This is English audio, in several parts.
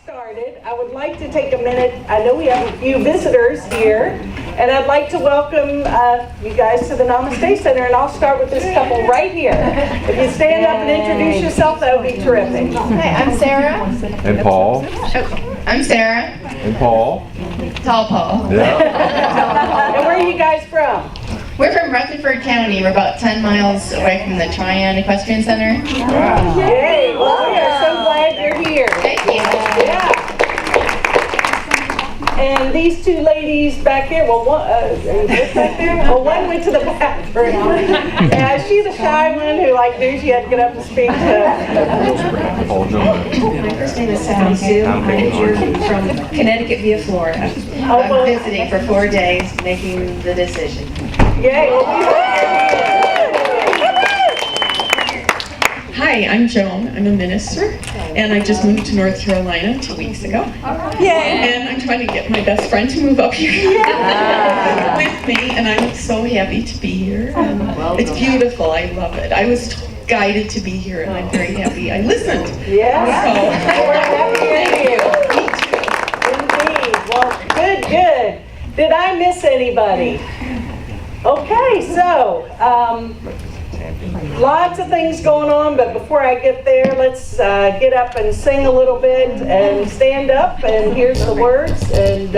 started, I would like to take a minute. I know we have a few visitors here, and I'd like to welcome you guys to the Namaste Center, and I'll start with this couple right here. If you stand up and introduce yourself, that would be terrific. Hi, I'm Sarah. And Paul. I'm Sarah. And Paul. Tall Paul. Yeah. And where are you guys from? We're from Rutherford County. We're about 10 miles away from the Tryon Equestrian Center. Yay! Well, we are so glad you're here. Thank you. Yeah. And these two ladies back there, well, one, back there? Well, one went to the bathroom. Yeah, is she the shy one who knew she had to get up and speak to? Paul Jones. My first name is Sally Sue. I'm here from Connecticut via Florida. I'm visiting for 4 days, making the decision. Yay! Hi, I'm Joan. I'm a minister, and I just moved to North Carolina 2 weeks ago. And I'm trying to get my best friend to move up here with me, and I'm so happy to be here. And it's beautiful. I love it. I was guided to be here, and I'm very happy I listened. Yeah. So, We're happy to hear you. Indeed. Well, good. Did I miss anybody? Okay, so lots of things going on, but before I get there, let's get up and sing a little bit and stand up, and here's the words. And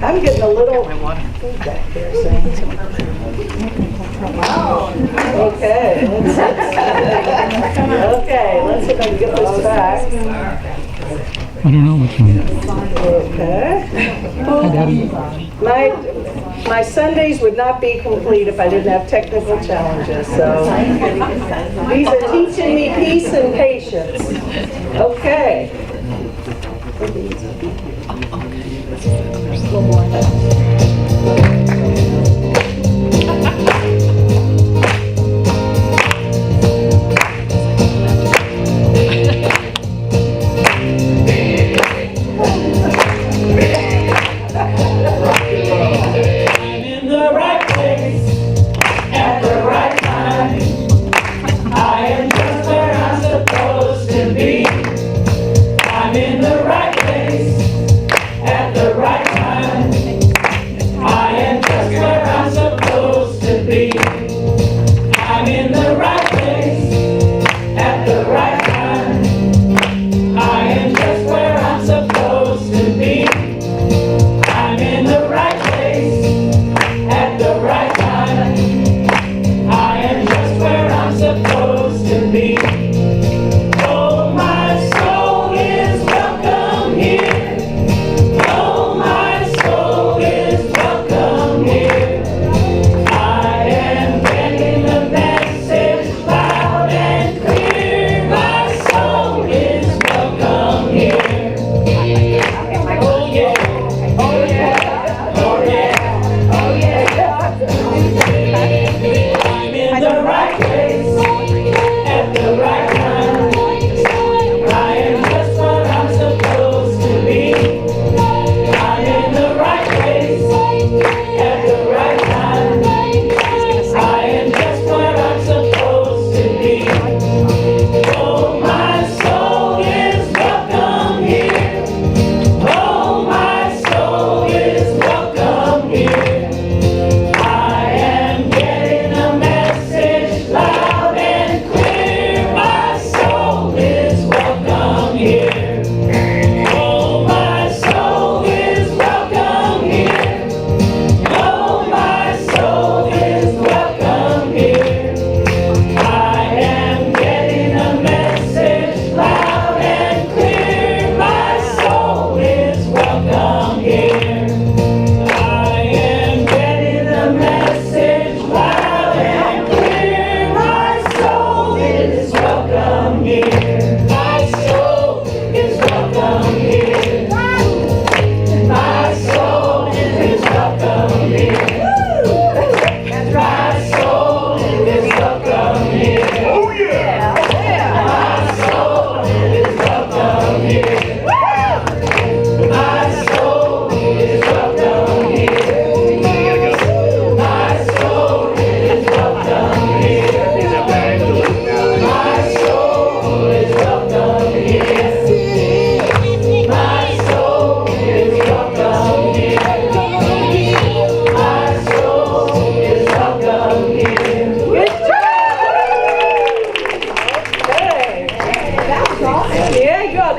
I'm getting a little feedback there. Okay, let's see if I can get this back. I don't know which one. Okay. My Sundays would not be complete if I didn't have technical challenges. So these are teaching me peace and patience. Okay. I am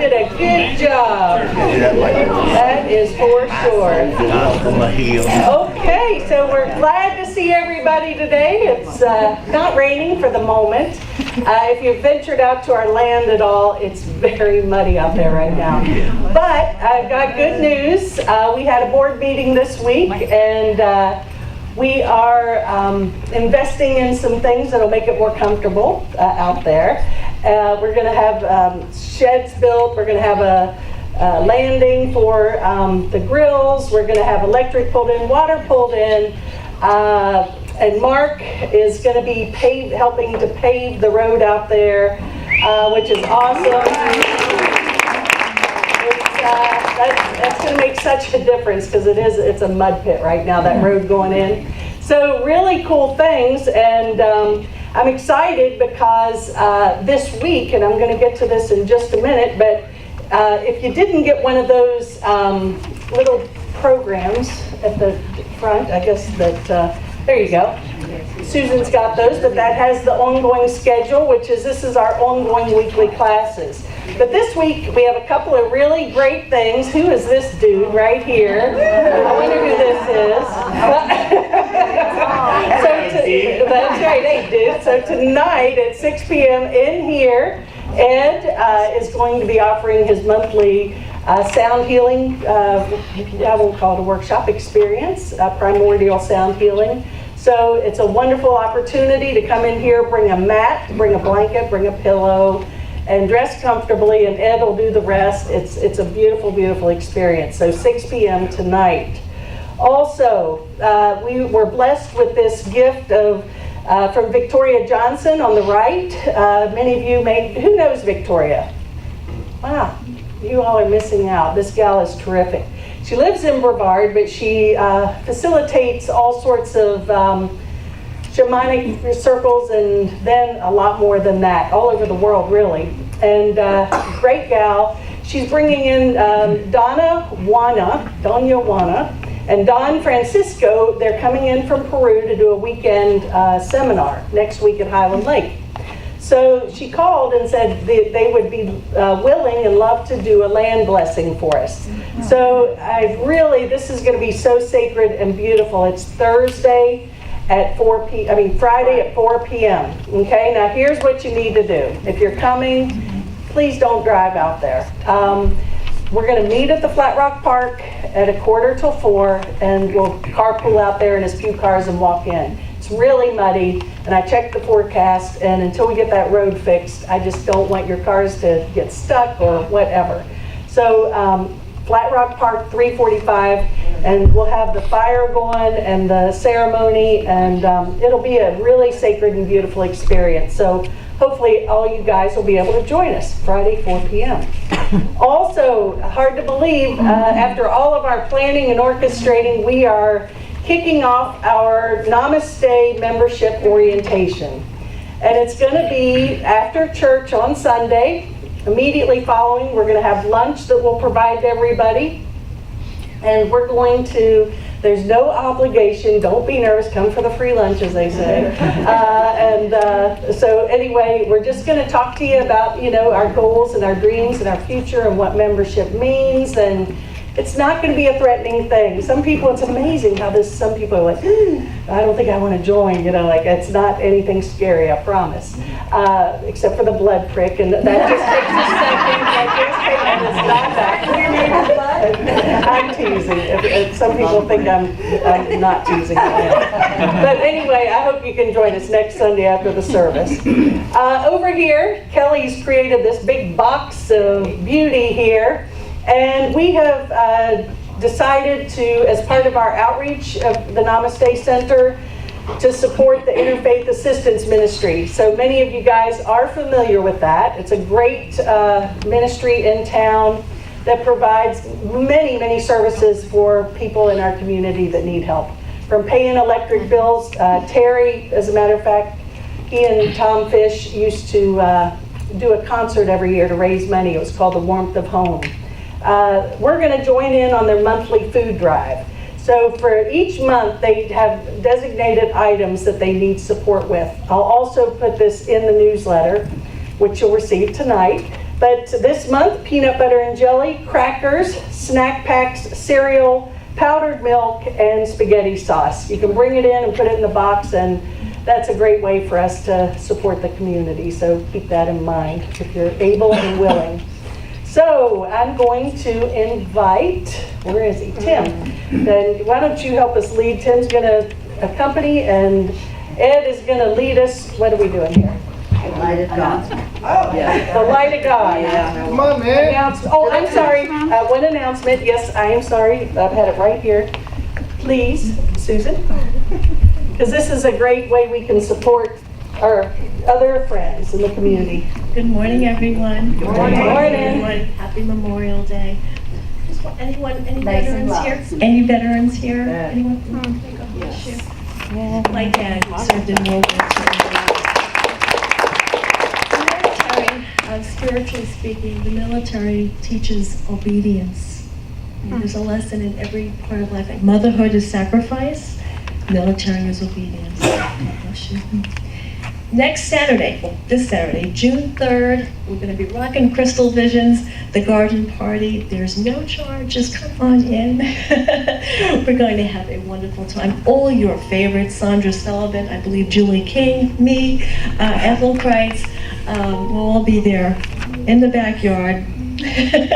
did a good job. That is for sure. Okay, so we're glad to see everybody today. It's not raining for the moment. If you've ventured out to our land at all, it's very muddy out there right now. But I've got good news. We had a board meeting this week, and we are investing in some things that'll make it more comfortable out there. We're going to have sheds built. We're going to have a landing for the grills. We're going to have electric pulled in, water pulled in. And Mark is going to be helping to pave the road out there, which is awesome. That's going to make such a difference because it's a mud pit right now, that road going in. So really cool things, and I'm excited because this week, and I'm going to get to this in just a minute, but if you didn't get one of those little programs at the front, I guess that, there you go. Susan's got those, but that has the ongoing schedule, this is our ongoing weekly classes. But this week, we have a couple of really great things. Who is this dude right here? I wonder who this is. That's right, hey dude. So tonight at 6 p.m. in here, Ed is going to be offering his monthly sound healing, I won't call it a workshop, experience, primordial sound healing. So it's a wonderful opportunity to come in here, bring a mat, bring a blanket, bring a pillow, and dress comfortably, and Ed will do the rest. It's a beautiful, beautiful experience. So 6 p.m. tonight. Also, we were blessed with this gift from Victoria Johnson on the right. Many of you who knows Victoria? Wow, you all are missing out. This gal is terrific. She lives in Brevard, but she facilitates all sorts of shamanic circles, and then a lot more than that, all over the world, really. And great gal. She's bringing in Doña Juana, and Don Francisco. They're coming in from Peru to do a weekend seminar next week at Highland Lake. So she called and said they would be willing and love to do a land blessing for us. So this is going to be so sacred and beautiful. It's Thursday at Friday at 4 p.m. Okay, now here's what you need to do. If you're coming, please don't drive out there. We're going to meet at the Flat Rock Park at 4:45, and we'll carpool out there in his few cars and walk in. It's really muddy, and I checked the forecast, and until we get that road fixed, I just don't want your cars to get stuck or whatever. So Flat Rock Park, 3:45, and we'll have the fire going and the ceremony, and it'll be a really sacred and beautiful experience. So hopefully all you guys will be able to join us Friday, 4 p.m. Also, hard to believe, after all of our planning and orchestrating, we are kicking off our Namaste membership orientation. And it's going to be after church on Sunday. Immediately following, we're going to have lunch that we'll provide to everybody. And there's no obligation, don't be nervous, come for the free lunch, as they say. So anyway, we're just going to talk to you about, our goals and our dreams and our future and what membership means. And it's not going to be a threatening thing. Some people, it's amazing how some people are like, I don't think I want to join, it's not anything scary, I promise. Except for the blood prick, and that just takes a second. I'm teasing. Some people think I'm not teasing. But anyway, I hope you can join us next Sunday after the service. Over here, Kelly's created this big box of beauty here. And we have decided to, as part of our outreach of the Namaste Center, to support the Interfaith Assistance Ministry. So many of you guys are familiar with that. It's a great ministry in town that provides many, many services for people in our community that need help. From paying electric bills, Terry, as a matter of fact, he and Tom Fish used to do a concert every year to raise money. It was called The Warmth of Home. We're going to join in on their monthly food drive. So for each month, they have designated items that they need support with. I'll also put this in the newsletter, which you'll receive tonight. But this month, peanut butter and jelly, crackers, snack packs, cereal, powdered milk, and spaghetti sauce. You can bring it in and put it in the box, and that's a great way for us to support the community. So keep that in mind if you're able and willing. So I'm going to invite, where is he? Tim. Then why don't you help us lead? Tim's going to accompany, and Ed is going to lead us. What are we doing here? Light of God. The light of God. Come on, man. Oh, I'm sorry. One announcement. Yes, I am sorry. I've had it right here. Please, Susan, because this is a great way we can support our other friends in the community. Good morning, everyone. Good morning. Everyone. Happy Memorial Day. Any veterans here? Any veterans here? Anyone? God bless you. My dad served in World War II. Spiritually speaking, the military teaches obedience. There's a lesson in every part of life. Like motherhood is sacrifice, military is obedience. God bless you. Next Saturday, this Saturday, June 3rd, we're going to be rocking Crystal Visions, the garden party. There's no charge, just come on in. We're going to have a wonderful time. All your favorites, Sandra Sullivan, I believe Julie King, me, Ethel Kreitz, we'll all be there in the backyard. Are you going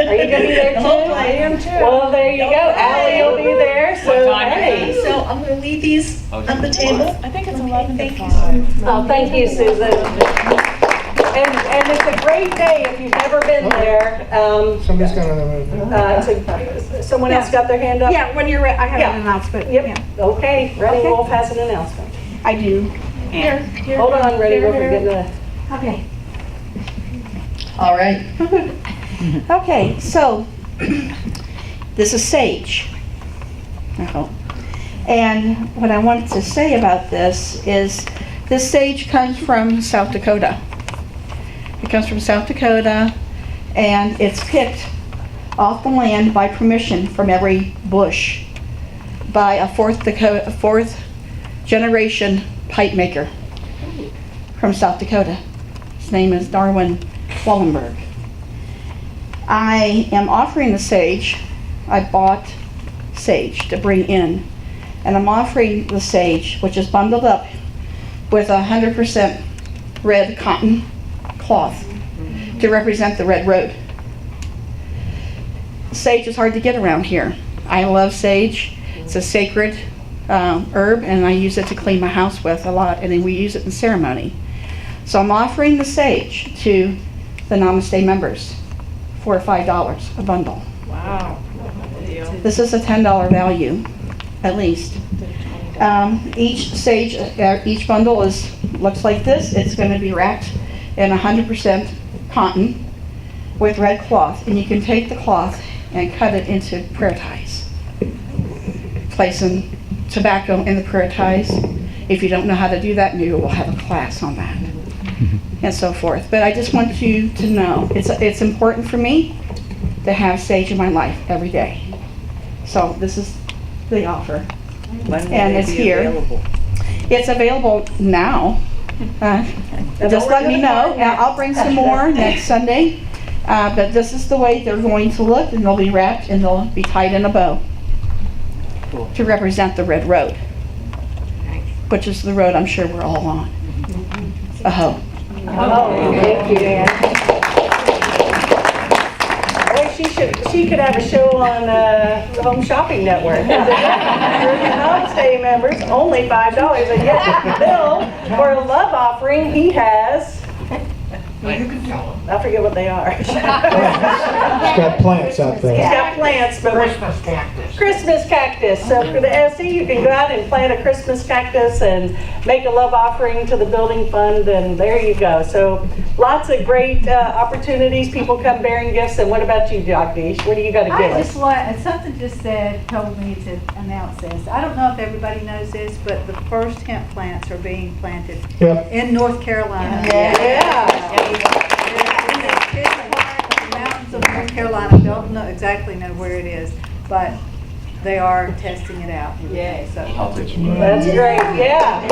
to be there too? I am too. Well, there you go. Allie will be there. So, hey. So I'm going to leave these on the table. I think it's 11 Thank to you 5. Oh, thank you, Susan. And it's a great day if you've never been there. Somebody's gonna. Someone else got their hand up? Yeah, when you're ready, I have Yeah. an announcement. Yep. Yeah. Okay. Running Okay. Wolf has an announcement. I do. Here. Hold on, Running Wolf. We're getting a... Okay. All right. Okay, so this is sage. And what I wanted to say about this is this sage comes from South Dakota. It comes from South Dakota, and it's picked off the land by permission from every bush by a fourth generation pipe maker from South Dakota. His name is Darwin Wallenberg. I am offering the sage. I bought sage to bring in, and I'm offering the sage, which is bundled up with 100% red cotton cloth to represent the red road. Sage is hard to get around here. I love sage. It's a sacred herb, and I use it to clean my house with a lot, and then we use it in ceremony. So I'm offering the sage to the Namaste members for $5 a bundle. Wow. This is a $10 value, at least. Each sage, each bundle looks like this. It's going to be wrapped in 100% cotton with red cloth, and you can take the cloth and cut it into prayer ties. Place some tobacco in the prayer ties. If you don't know how to do that, maybe we'll have a class on that, and so forth. But I just want you to know it's important for me to have sage in my life every day. So this is the offer, and it's here. It's available now. Just let me know. I'll bring some more next Sunday. But this is the way they're going to look, and they'll be wrapped and they'll be tied in a bow to represent the red road, which is the road I'm sure we're all on. Aho. Oh, thank you, Dan. Well, she could have a show on the Home Shopping Network. For the Namaste members, only $5. And yet, Bill, for a love offering, he has... I forget what they are. He's got plants out He's there. got plants, but Christmas cactus. So for the SE, you can go out and plant a Christmas cactus and make a love offering to the building fund, and there you go. So lots of great opportunities. People come bearing gifts. And what about you, Jagdish? What do you got to give I us? just want, something just told me to announce this. I don't know if everybody knows this, but the first hemp plants are being planted Yep. in North Carolina. Yeah. In the mountains of North Carolina. Don't exactly know where it is, but they are testing it out. Yeah. So That's great. Yeah.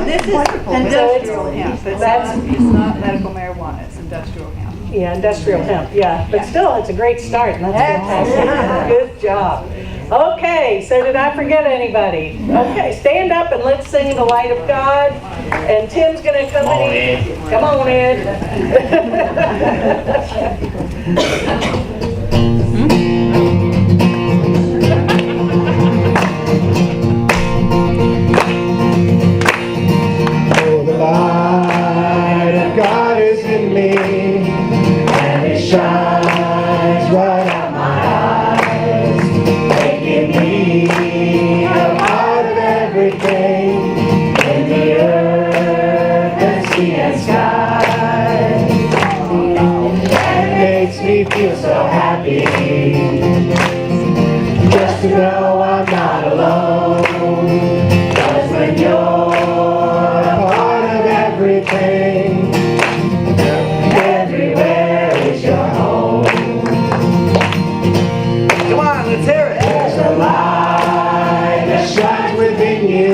this is industrial hemp. It's not medical marijuana. It's industrial hemp. Yeah, industrial hemp, yeah. But still, it's a great start, and that's fantastic. Good job. Okay, so did I forget anybody? Okay, stand up and let's sing The Light of God. And Tim's going to come in. Come on, Ed. Oh, the light of God is in me, and it shines right out my eyes, making me a part of everything in the earth and sea and sky. And it makes me feel so happy just to know I'm not alone. 'Cause when you're a part of everything, everywhere is your home. Come on, let's hear it. There's a light that shines within you,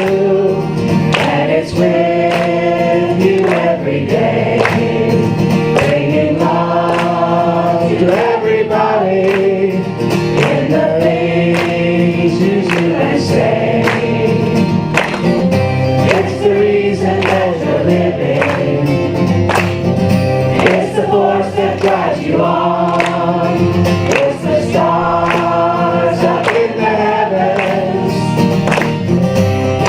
and it's with you every day, bringing love to everybody in the things you do and say. It's the reason that you're living. It's the force that drives you on. It's the stars up in the heavens.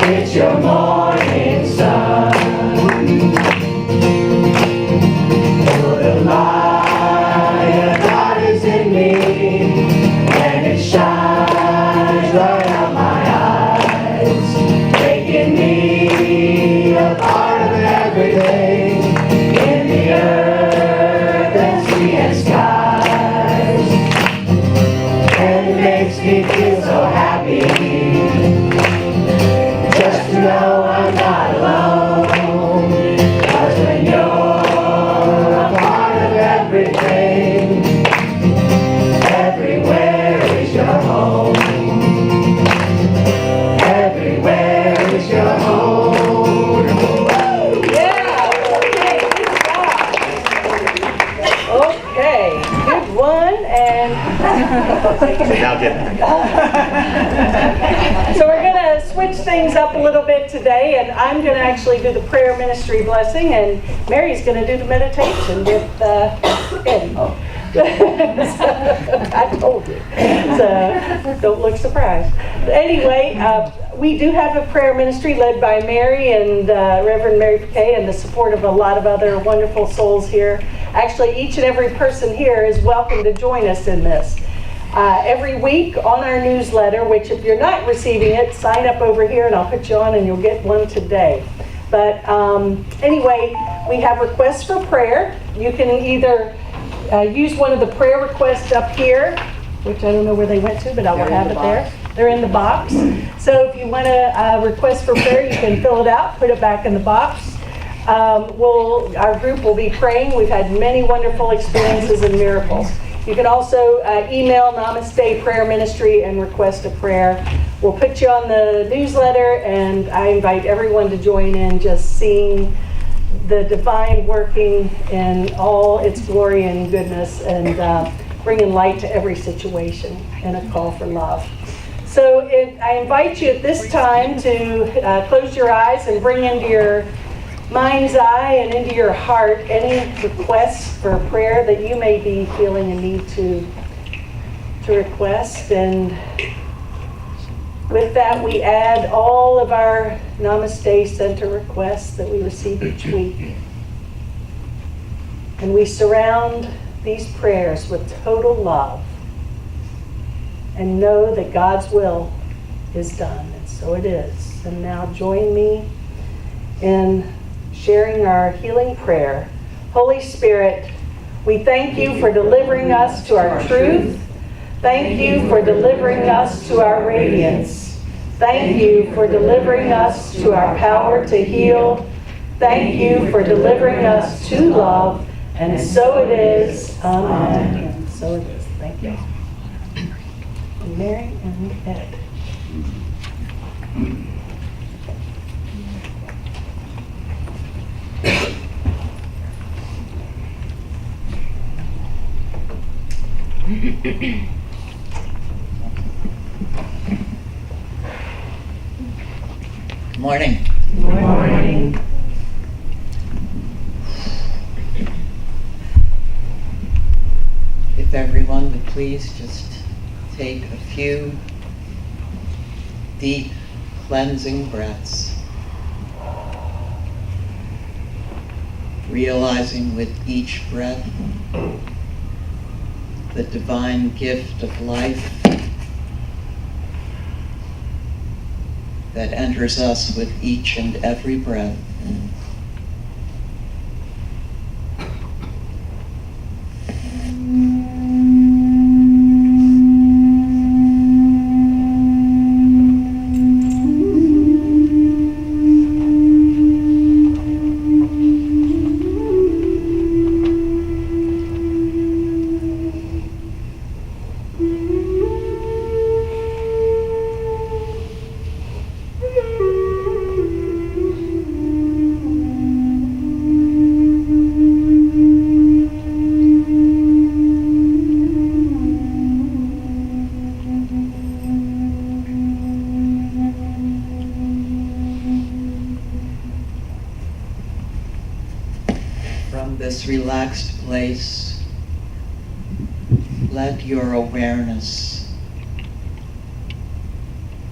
It's your morning sun. Oh, the light of God is in me, and it shines right out my eyes, making me a part of everything in the earth and sea and skies. And it makes me feel so happy just to know I'm not alone. 'Cause when you're a part of everything, everywhere is your home. Everywhere is your home. Yeah, okay, good job. Okay, good one, and so we're gonna switch things up a little bit today, and I'm gonna actually do the prayer ministry blessing, and Mary's gonna do the meditation with Eddie. I told you, so don't look surprised. Anyway, we do have a prayer ministry led by Mary and Reverend Mary Piquet, and the support of a lot of other wonderful souls here. Actually, each and every person here is welcome to join us in this. Every week on our newsletter, which if you're not receiving it, sign up over here and I'll put you on and you'll get one today. But anyway, we have requests for prayer. You can either use one of the prayer requests up here, which I don't know where they went to, but I will have it there. They're in the box. So if you want to request for prayer, you can fill it out, put it back in the box. Our group will be praying. We've had many wonderful experiences and miracles. You can also email Namaste Prayer Ministry and request a prayer. We'll put you on the newsletter, and I invite everyone to join in just seeing the divine working in all its glory and goodness, and bringing light to every situation and a call for love. So I invite you at this time to close your eyes and bring into your mind's eye and into your heart any requests for prayer that you may be feeling a need to request. And with that, we add all of our Namaste Center requests that we receive each week. And we surround these prayers with total love and know that God's will is done, and so it is. And now join me in sharing our healing prayer. Holy Spirit, we thank you for delivering us to our truth. Thank you for delivering us to our radiance. Thank you for delivering us to our power to heal. Thank you for delivering us to love. And so it is. Amen. So it is. Thank you. Mary and Ed. Morning. Morning. If everyone would please just take a few deep cleansing breaths, realizing with each breath the divine gift of life that enters us with each and every breath. From this relaxed place, let your awareness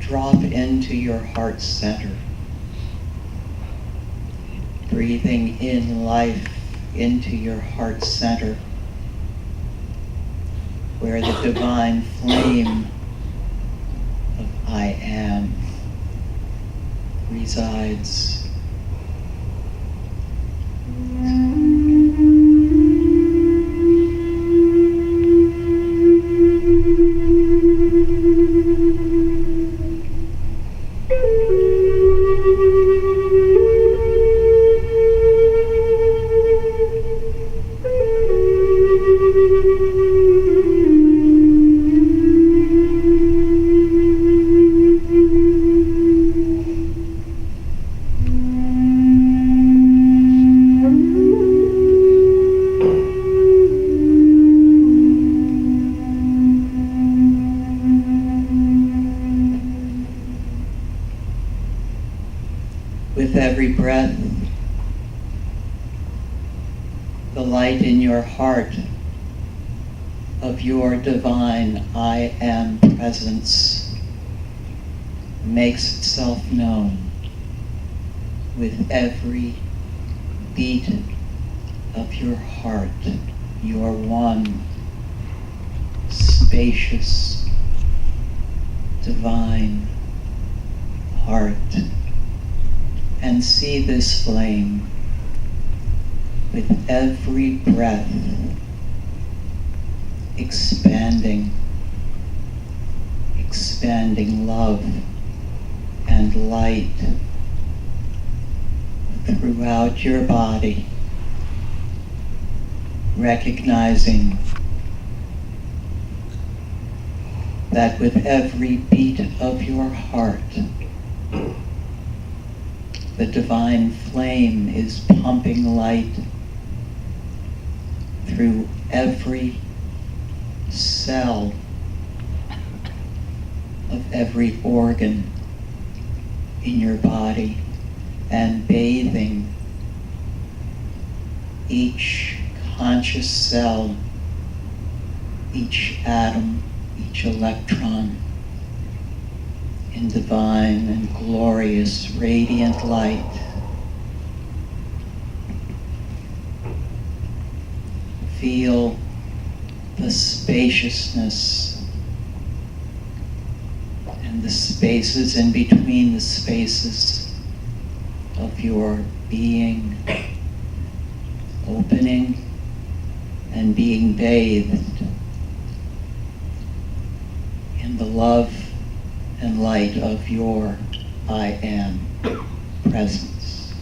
drop into your heart center, breathing in life into your heart center, where the divine flame of I Am resides. With every breath, the light in your heart of your divine I Am presence makes itself known with every beat of your heart, your one spacious, divine heart. And see this flame with every breath expanding love and light throughout your body, recognizing that with every beat of your heart, the divine flame is pumping light through every cell of every organ in your body and bathing each conscious cell, each atom, each electron in divine and glorious radiant light. Feel the spaciousness and the spaces in between the spaces of your being opening and being bathed in the love and light of your I Am presence.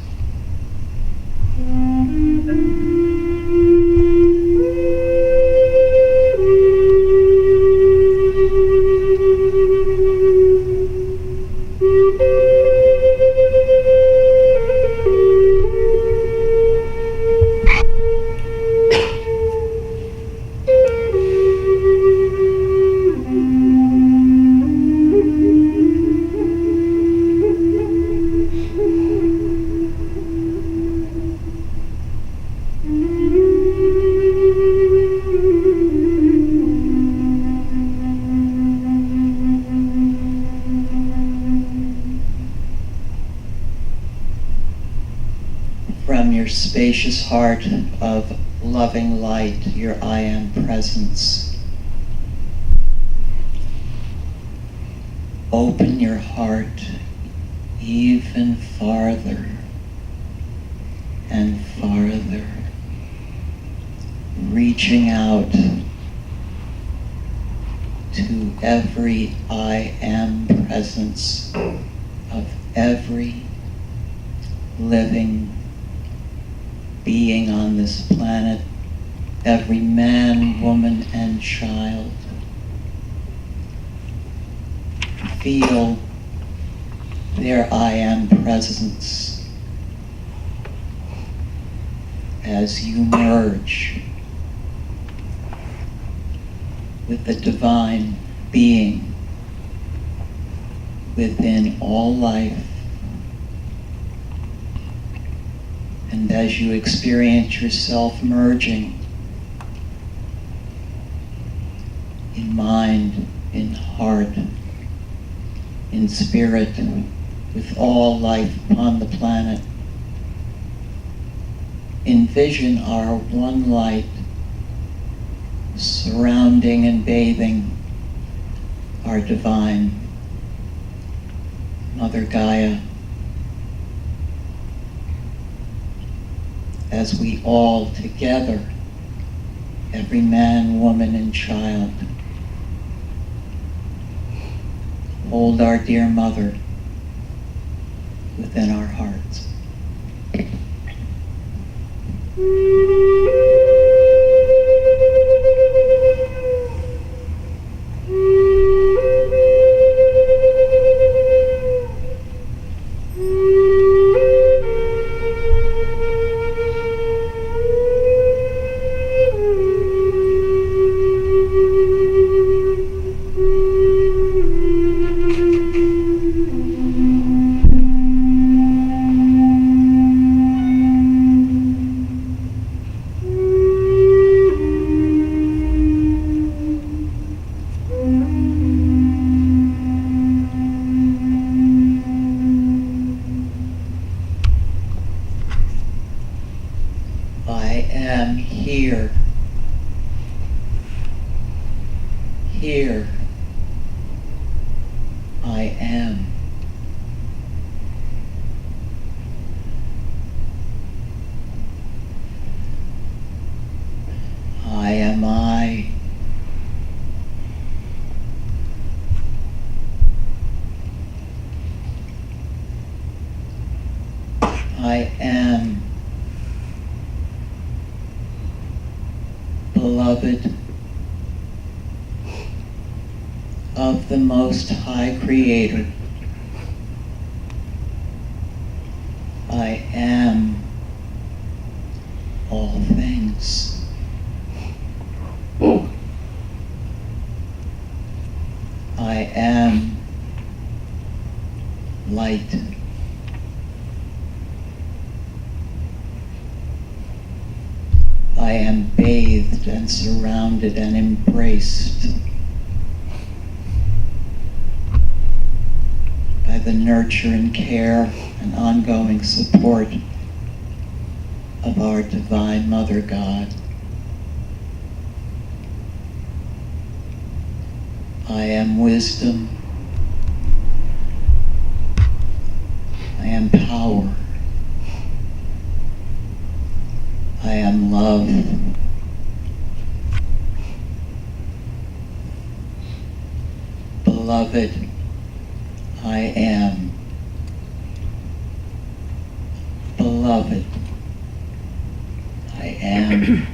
spacious heart of loving light, your I am presence. Open your heart even farther and farther, reaching out to every I am presence of every living being on this planet, every man, woman, and child. Feel their I am presence as you merge with the divine being within all life. And as you experience yourself merging in mind, in heart, in spirit, with all life upon the planet, envision our one light surrounding and bathing our divine Mother Gaia, as we all together, every man, woman, and child, hold our dear Mother within our hearts. I am here. Here. I am. I am I. I am. Beloved of the Most High Creator, I am all things. I am light. I am bathed and surrounded and embraced by the nurture and care and ongoing support of our Divine Mother God. I am wisdom. I am power. I am love. Beloved, I am. Beloved, I am.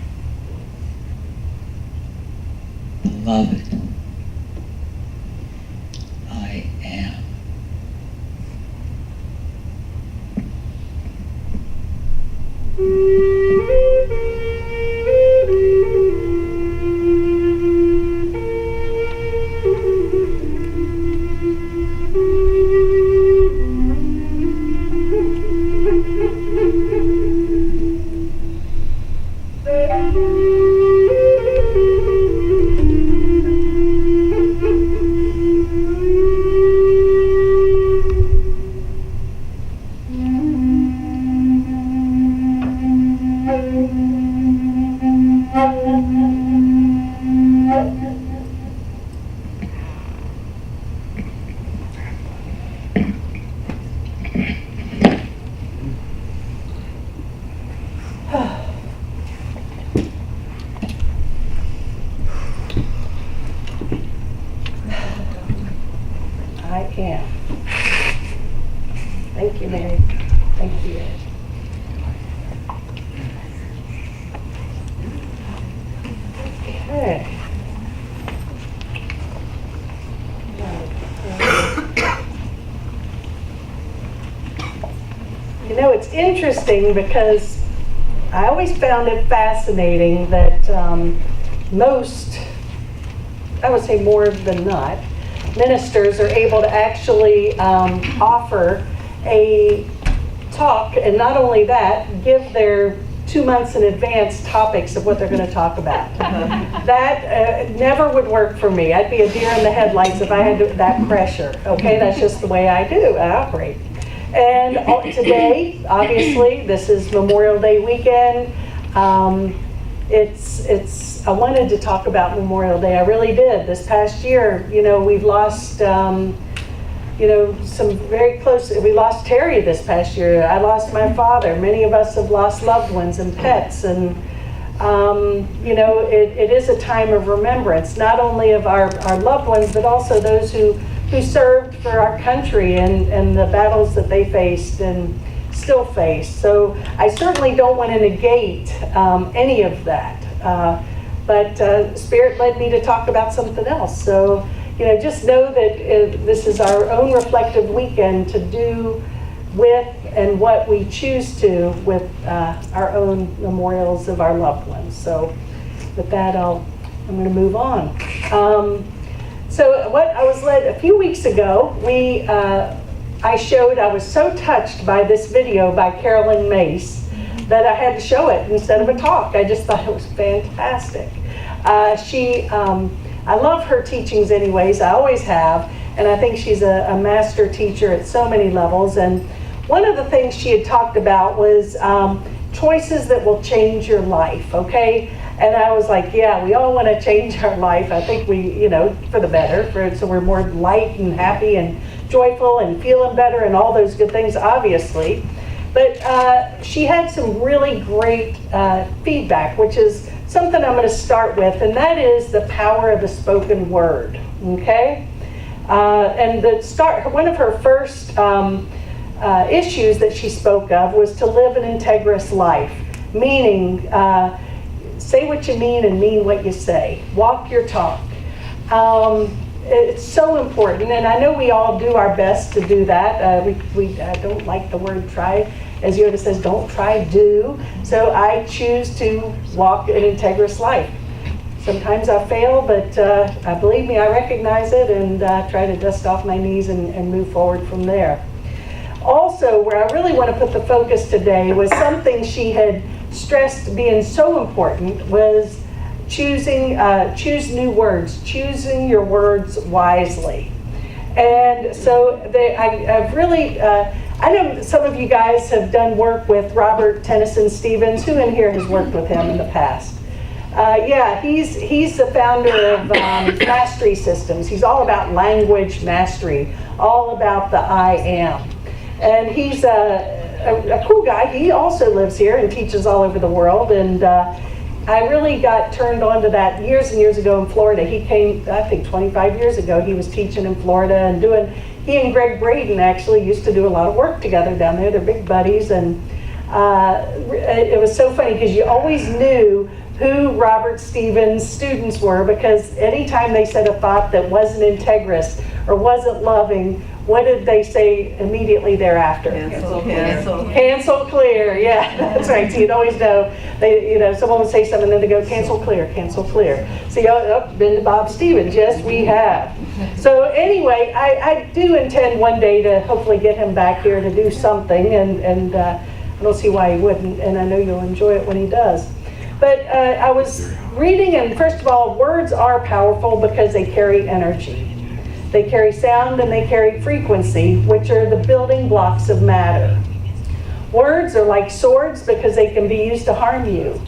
Beloved, I am. can. Thank you, Mary. Thank you. Okay. You know, it's interesting because I always found it fascinating that most, I would say more than not, ministers are able to actually offer a talk, and not only that, give their 2 months in advance topics of what they're going to talk about. That never would work for me. I'd be a deer in the headlights if I had that pressure. Okay, that's just the way I operate. And today, obviously, this is Memorial Day weekend. I wanted to talk about Memorial Day. I really did. This past year, you know, we've lost, some very close. We lost Terry this past year. I lost my father. Many of us have lost loved ones and pets, and it is a time of remembrance, not only of our loved ones, but also those who served for our country and the battles that they faced and still face. So I certainly don't want to negate any of that. But Spirit led me to talk about something else. So, just know that this is our own reflective weekend to do with and what we choose to with our own memorials of our loved ones. So with that, I'm going to move on. So what I was led a few weeks ago, I was so touched by this video by Carolyn Mace that I had to show it instead of a talk. I just thought it was fantastic. I love her teachings anyways, I always have, and I think she's a master teacher at so many levels. And one of the things she had talked about was choices that will change your life, okay? And I was like, yeah, we all want to change our life. I think we, for the better, so we're more light and happy and joyful and feeling better and all those good things, obviously. But she had some really great feedback, which is something I'm going to start with, and that is the power of the spoken word, okay? And one of her first issues that she spoke of was to live an integrous life, meaning say what you mean and mean what you say. Walk your talk. It's so important, and I know we all do our best to do that. We don't like the word try. As Yoda says, don't try, do. So I choose to walk an integrous life. Sometimes I fail, but believe me, I recognize it and try to dust off my knees and move forward from there. Also, where I really want to put the focus today was something she had stressed being so important was choose new words, choosing your words wisely. And so I've really, I know some of you guys have done work with Robert Tennyson Stevens. Who in here has worked with him in the past? Yeah, he's the founder of Mastery Systems. He's all about language mastery, all about the I am. And he's a cool guy. He also lives here and teaches all over the world. And I really got turned on to that years and years ago in Florida. He came, I think 25 years ago, he was teaching in Florida and he and Greg Braden actually used to do a lot of work together down there. They're big buddies. And it was so funny because you always knew who Robert Stevens' students were, because anytime they said a thought that wasn't integrous or wasn't loving, what did they say immediately thereafter? Cancel clear, yeah, that's right. So you'd always know, someone would say something and then they go, cancel clear, cancel clear. So been to Bob Stevens, yes, we have. So anyway, I do intend one day to hopefully get him back here to do something, and I don't see why he wouldn't, and I know you'll enjoy it when he does. But I was reading, and first of all, words are powerful because they carry energy. They carry sound and they carry frequency, which are the building blocks of matter. Words are like swords because they can be used to harm you.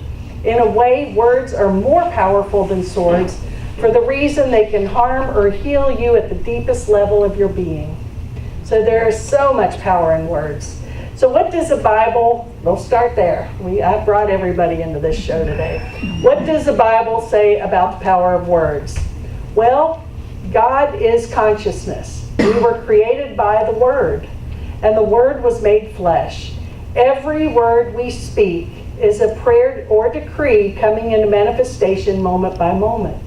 In a way, words are more powerful than swords for the reason they can harm or heal you at the deepest level of your being. So there is so much power in words. So what does the Bible, we'll start there. I brought everybody into this show today. What does the Bible say about the power of words? Well, God is consciousness. We were created by the Word, and the Word was made flesh. Every word we speak is a prayer or decree coming into manifestation moment by moment.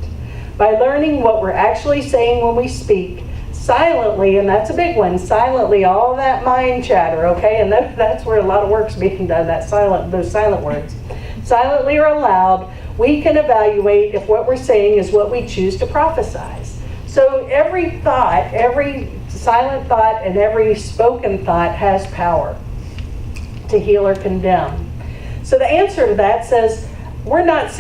By learning what we're actually saying when we speak, silently, and that's a big one, silently, all that mind chatter, okay? And that's where a lot of work's being done, those silent words. Silently or aloud, we can evaluate if what we're saying is what we choose to prophesize. So every thought, every silent thought, and every spoken thought has power to heal or condemn. So the answer to that says, words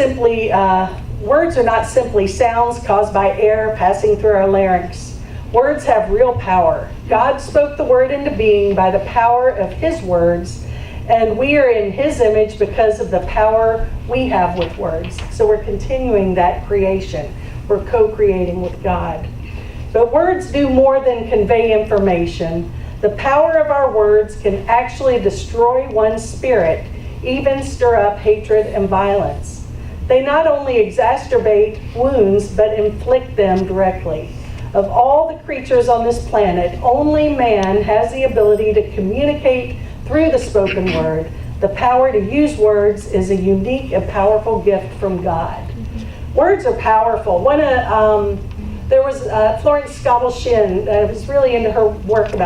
are not simply sounds caused by air passing through our larynx. Words have real power. God spoke the word into being by the power of his words, and we are in his image because of the power we have with words. So we're continuing that creation. We're co-creating with God. But words do more than convey information. The power of our words can actually destroy one's spirit, even stir up hatred and violence. They not only exacerbate wounds, but inflict them directly. Of all the creatures on this planet, only man has the ability to communicate through the spoken word. The power to use words is a unique and powerful gift from God. Words are powerful. There was Florence Scovel Shinn, I was really into her work about